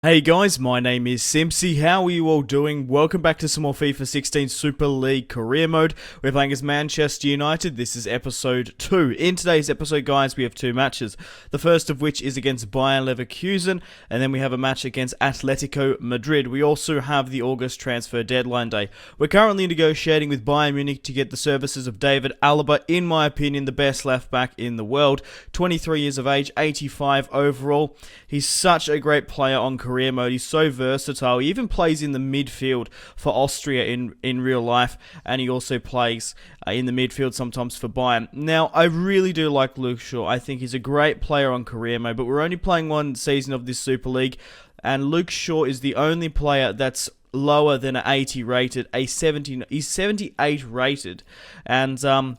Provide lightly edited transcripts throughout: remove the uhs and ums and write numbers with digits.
Hey guys, my name is Simpsy. How are you all doing? Welcome back to some more FIFA 16 Super League Career Mode. We're playing as Manchester United. This is episode 2. In today's episode, guys, we have two matches. The first of which is against Bayer Leverkusen, and then we have a match against Atletico Madrid. We also have the August transfer deadline day. We're currently negotiating with Bayern Munich to get the services of David Alaba, in my opinion, the best left back in the world. 23 years of age, 85 overall. He's such a great player on career mode. He's so versatile. He even plays in the midfield for Austria in real life, and he also plays in the midfield sometimes for Bayern. Now, I really do like Luke Shaw. I think he's a great player on career mode, but we're only playing one season of this Super League, and Luke Shaw is the only player that's lower than an 80 rated, he's 78 rated, and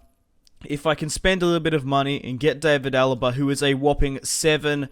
if I can spend a little bit of money and get David Alaba, who is a whopping 7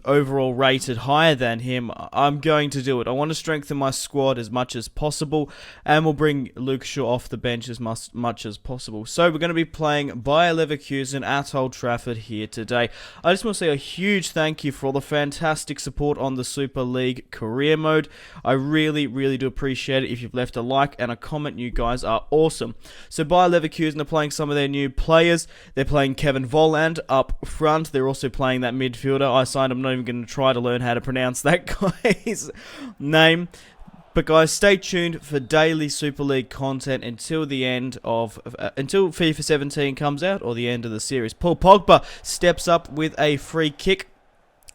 overall rated higher than him, I'm going to do it. I want to strengthen my squad as much as possible, and we'll bring Luke Shaw off the bench as much as possible. So we're going to be playing Bayer Leverkusen at Old Trafford here today. I just want to say a huge thank you for all the fantastic support on the Super League Career Mode. I really do appreciate it. If you've left a like and a comment, you guys are awesome. So Bayer Leverkusen are playing some of their new players. They're playing Kevin Volland up front. They're also playing that midfielder. I'm not even going to try to learn how to pronounce that guy's name. But guys, stay tuned for daily Super League content until the end of until FIFA 17 comes out, or the end of the series. Paul Pogba steps up with a free kick,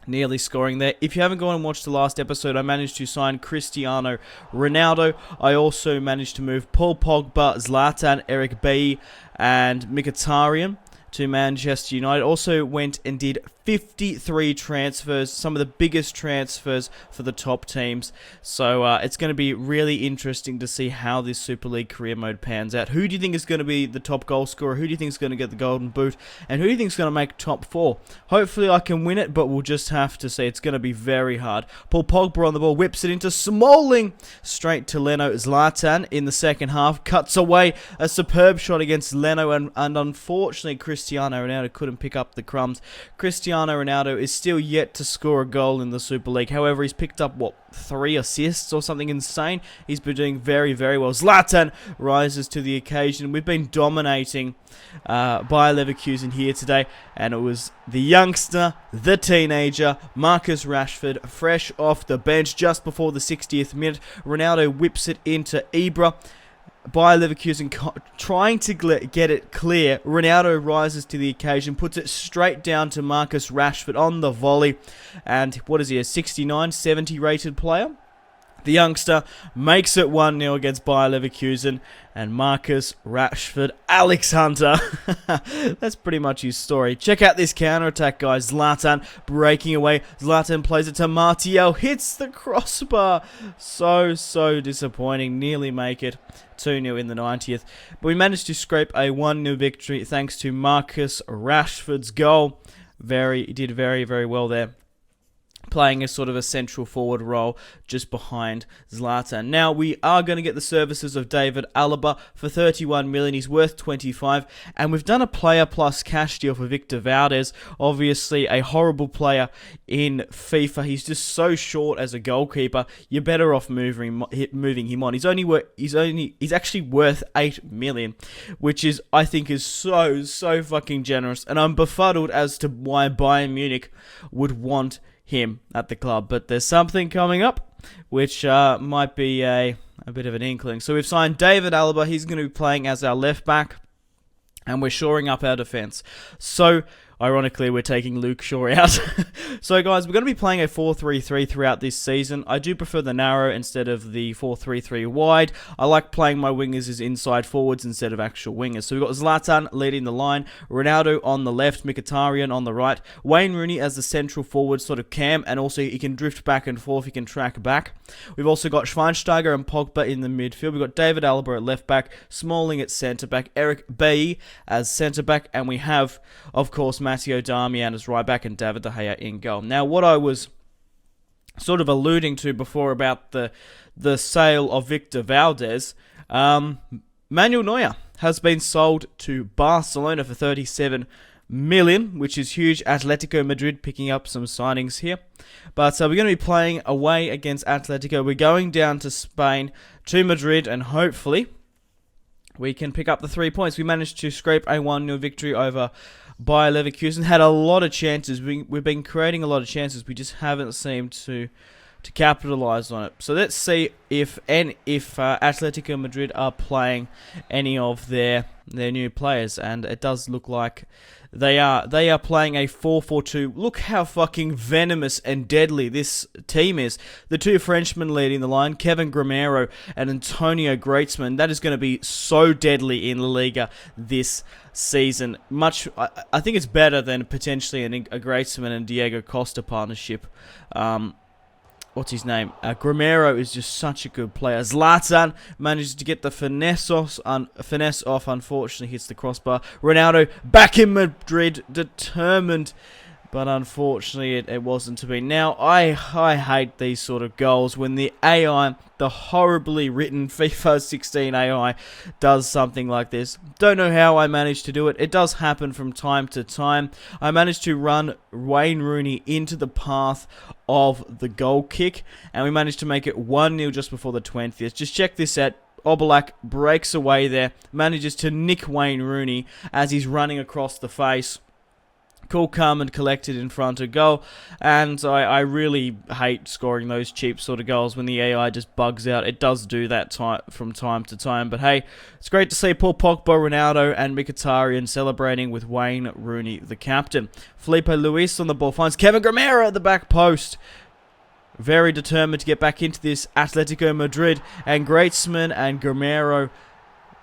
nearly scoring there. If you haven't gone and watched the last episode, I managed to sign Cristiano Ronaldo. I also managed to move Paul Pogba, Zlatan, Eric Bailly, and Mkhitaryan to Manchester United. Also went and did 53 transfers, some of the biggest transfers for the top teams. So it's going to be really interesting to see how this Super League Career Mode pans out. Who do you think is going to be the top goal scorer? Who do you think is going to get the Golden Boot? And who do you think is going to make top 4? Hopefully I can win it, but we'll just have to see. It's going to be very hard. Paul Pogba on the ball, whips it into Smalling, straight to Leno. Zlatan in the second half cuts away a superb shot against Leno, and unfortunately Cristiano Ronaldo couldn't pick up the crumbs. Cristiano Ronaldo is still yet to score a goal in the Super League. However, he's picked up, 3 assists or something insane. He's been doing very well. Zlatan rises to the occasion. We've been dominating Bayer Leverkusen here today, and it was the youngster, the teenager, Marcus Rashford, fresh off the bench just before the 60th minute. Ronaldo whips it into Ibra. Bayer Leverkusen trying to get it clear. Ronaldo rises to the occasion, puts it straight down to Marcus Rashford on the volley. And what is he, a 69, 70 rated player? The youngster makes it 1-0 against Bayer Leverkusen, and Marcus Rashford, Alex Hunter. That's pretty much his story. Check out this counter-attack, guys. Zlatan breaking away. Zlatan plays it to Martial, hits the crossbar. So disappointing. Nearly make it 2-0 in the 90th. But we managed to scrape a 1-0 victory thanks to Marcus Rashford's goal. He did very well there, playing a sort of a central forward role just behind Zlatan. Now, we are going to get the services of David Alaba for 31 million. He's worth 25. And we've done a player plus cash deal for Victor Valdez. Obviously, a horrible player in FIFA. He's just so short as a goalkeeper. You're better off moving him on. He's actually worth 8 million, which is, I think, is so fucking generous. And I'm befuddled as to why Bayern Munich would want him at the club, but there's something coming up which might be a bit of an inkling. So we've signed David Alaba. He's going to be playing as our left back, and we're shoring up our defense. So ironically, we're taking Luke Shaw out. So guys, we're going to be playing a 4-3-3 throughout this season. I do prefer the narrow instead of the 4-3-3 wide. I like playing my wingers as inside forwards instead of actual wingers. So we've got Zlatan leading the line, Ronaldo on the left, Mkhitaryan on the right, Wayne Rooney as the central forward sort of cam, and also he can drift back and forth, he can track back. We've also got Schweinsteiger and Pogba in the midfield. We've got David Alaba at left back, Smalling at centre back, Eric Bailly as centre back, and we have, of course, Matteo Darmian as right back and David De Gea in goal. Now, what I was sort of alluding to before about the sale of Victor Valdez, Manuel Neuer has been sold to Barcelona for 37 million, which is huge. Atletico Madrid picking up some signings here. But we're going to be playing away against Atletico. We're going down to Spain, to Madrid, and hopefully we can pick up the 3 points. We managed to scrape a 1-0 victory over Bayer Leverkusen. Had a lot of chances. We've been creating a lot of chances. We just haven't seemed to capitalize on it. So let's see if Atletico Madrid are playing any of their new players, and it does look like they are playing a 4-4-2. Look how fucking venomous and deadly this team is. The two Frenchmen leading the line, Kevin Gameiro and Antonio Griezmann. That is going to be so deadly in La Liga this season. I think it's better than potentially a Griezmann and Diego Costa partnership. What's his name? Gameiro is just such a good player. Zlatan manages to get the finesse off. Unfortunately, hits the crossbar. Ronaldo back in Madrid, determined, but unfortunately, it wasn't to be. Now, I hate these sort of goals when the AI, the horribly written FIFA 16 AI, does something like this. Don't know how I managed to do it. It does happen from time to time. I managed to run Wayne Rooney into the path of the goal kick, and we managed to make it 1-0 just before the 20th. Just check this out. Oblak breaks away there, manages to nick Wayne Rooney as he's running across the face. Cool, calm, and collected in front of goal. And I really hate scoring those cheap sort of goals when the AI just bugs out. It does do that from time to time. But hey, it's great to see Paul Pogba, Ronaldo, and Mkhitaryan celebrating with Wayne Rooney, the captain. Felipe Luis on the ball finds Kevin Gameiro at the back post. Very determined to get back into this Atletico Madrid. And Griezmann and Gameiro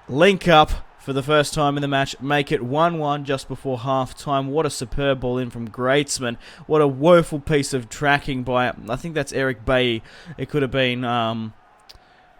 link up for the first time in the match, make it 1-1 just before half-time. What a superb ball in from Griezmann. What a woeful piece of tracking by, I think that's Eric Bailly. It could have been,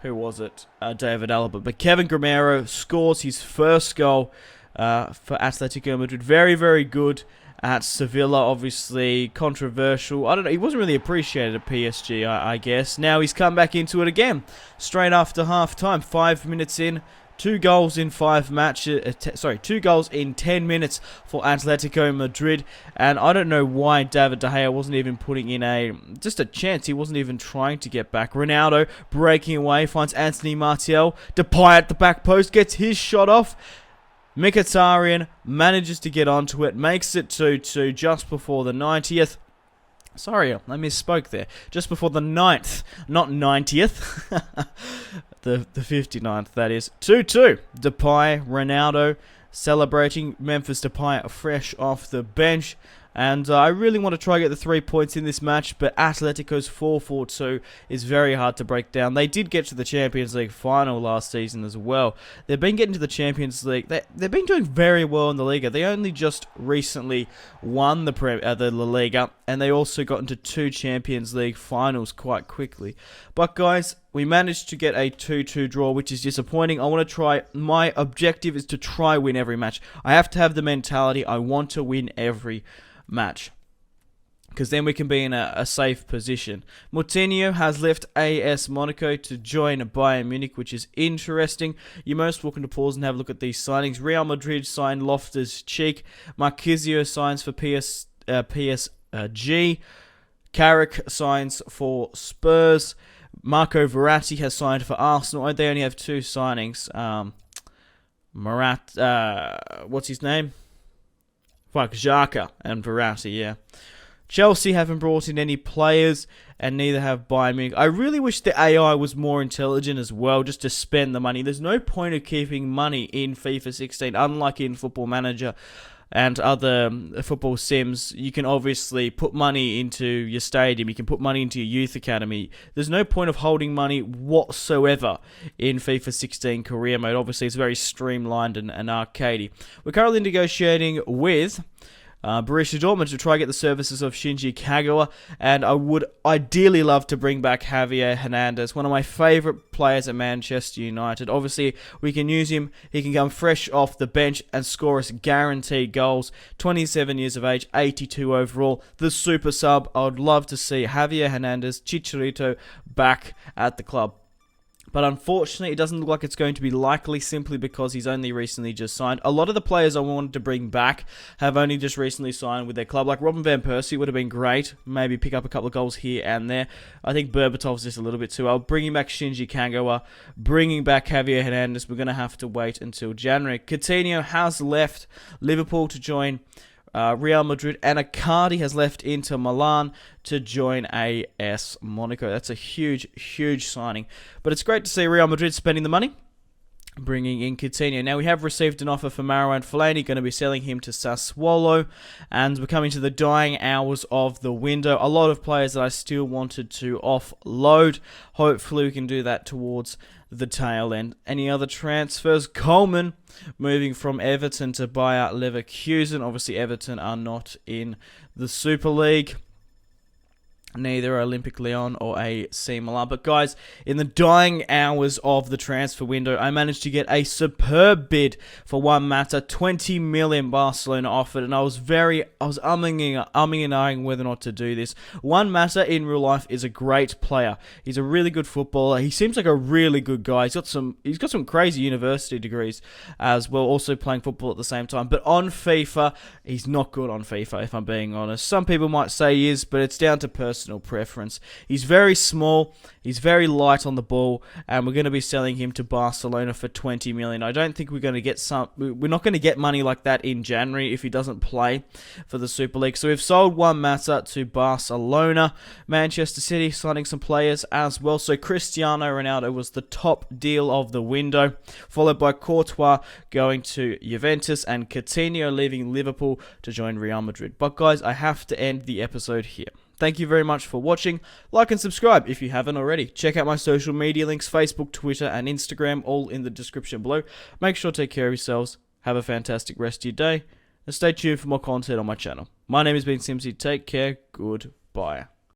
who was it? David Alaba. But Kevin Gameiro scores his first goal for Atletico Madrid. Very, very good at Sevilla, obviously controversial. I don't know, he wasn't really appreciated at PSG, I guess. Now he's come back into it again, straight after half-time, 5 minutes in. 2 goals in 5 matches. 2 goals in 10 minutes for Atletico Madrid, and I don't know why David De Gea wasn't even putting in just a chance. He wasn't even trying to get back. Ronaldo breaking away finds Anthony Martial. Depay at the back post gets his shot off. Mkhitaryan manages to get onto it, makes it 2-2 just before the 90th. Sorry, I misspoke there. Just before the 9th, not 90th. the 59th, that is. 2-2. Depay, Ronaldo celebrating. Memphis Depay fresh off the bench. And I really want to try to get the 3 points in this match, but Atletico's 4-4-2 is very hard to break down. They did get to the Champions League final last season as well. They've been getting to the Champions League. They've been doing very well in the Liga. They only just recently won the La Liga, and they also got into 2 Champions League finals quite quickly. But guys, we managed to get a 2-2 draw, which is disappointing. I want to try. My objective is to try win every match. I have to have the mentality. I want to win every match, because then we can be in a safe position. Moutinho has left AS Monaco to join Bayern Munich, which is interesting. You're most welcome to pause and have a look at these signings. Real Madrid signed Loftus-Cheek. Marquisio signs for PSG. Carrick signs for Spurs. Marco Verratti has signed for Arsenal. They only have 2 signings. What's his name? Fuck, Xhaka and Verratti, yeah. Chelsea haven't brought in any players, and neither have Bayern Munich. I really wish the AI was more intelligent as well, just to spend the money. There's no point of keeping money in FIFA 16, unlike in Football Manager and other football sims. You can obviously put money into your stadium, you can put money into your youth academy. There's no point of holding money whatsoever in FIFA 16 career mode. Obviously, it's very streamlined and arcadey. We're currently negotiating with Borussia Dortmund to try and get the services of Shinji Kagawa, and I would ideally love to bring back Javier Hernandez, one of my favourite players at Manchester United. Obviously, we can use him. He can come fresh off the bench and score us guaranteed goals. 27 years of age, 82 overall, the super sub. I would love to see Javier Hernandez, Chicharito back at the club. but unfortunately it doesn't look like it's going to be likely simply because he's only recently just signed. A lot of the players I wanted to bring back have only just recently signed with their club, like Robin Van Persie would have been great, maybe pick up a couple of goals here and there. I think Berbatov's just a little bit too old. Bringing back Shinji Kagawa, bringing back Javier Hernandez, we're going to have to wait until January. Coutinho has left Liverpool to join Real Madrid, and Icardi has left Inter Milan to join AS Monaco. That's a huge, huge signing. But it's great to see Real Madrid spending the money, bringing in Coutinho. Now, we have received an offer for Marouane Fellaini, going to be selling him to Sassuolo, and we're coming to the dying hours of the window. A lot of players that I still wanted to offload. Hopefully, we can do that towards the tail end. Any other transfers? Coleman moving from Everton to Bayer Leverkusen. Obviously, Everton are not in the Super League. Neither Olympic Lyon or AC Milan. But guys, in the dying hours of the transfer window, I managed to get a superb bid for Juan Mata. 20 million Barcelona offered, and I was umming and ahhing whether or not to do this. Juan Mata in real life is a great player. He's a really good footballer. He seems like a really good guy. He's got some crazy university degrees as well, also playing football at the same time. But on FIFA, he's not good on FIFA, if I'm being honest. Some people might say he is, but it's down to personal preference. He's very small, he's very light on the ball, and we're going to be selling him to Barcelona for 20 million. I don't think we're not going to get money like that in January if he doesn't play for the Super League. So we've sold Juan Mata to Barcelona. Manchester City signing some players as well. So Cristiano Ronaldo was the top deal of the window, followed by Courtois going to Juventus and Coutinho leaving Liverpool to join Real Madrid. But guys, I have to end the episode here. Thank you very much for watching. Like and subscribe if you haven't already. Check out my social media links, Facebook, Twitter, and Instagram, all in the description below. Make sure to take care of yourselves. Have a fantastic rest of your day. And stay tuned for more content on my channel. My name has been Simsy. Take care. Goodbye.